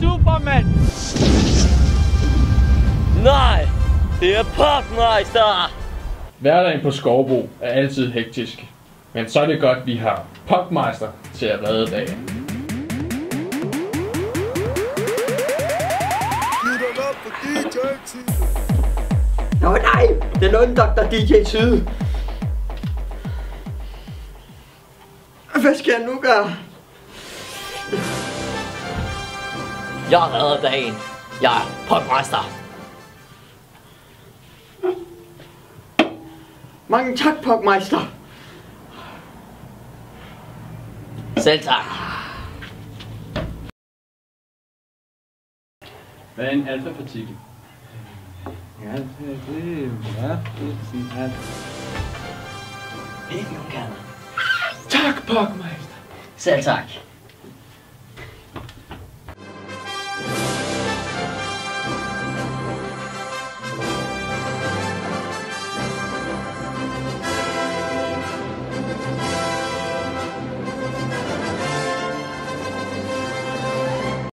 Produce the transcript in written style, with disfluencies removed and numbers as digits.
Superman! Nej, det er Pugmeister! Hverdagen på Skovbo er altid hektisk. Men så er det godt, vi har Pugmeister til at redde dagen. Nå nej, den onde Dr. DJ Syd. Hvad skal jeg nu gøre? Jeg redder dagen. Jeg er Pugmeister. Mange tak, Pugmeister. Selv tak. Hvad er en alfa-partikel? Ikke nogen kan. Tak, Pugmeister. Selv tak.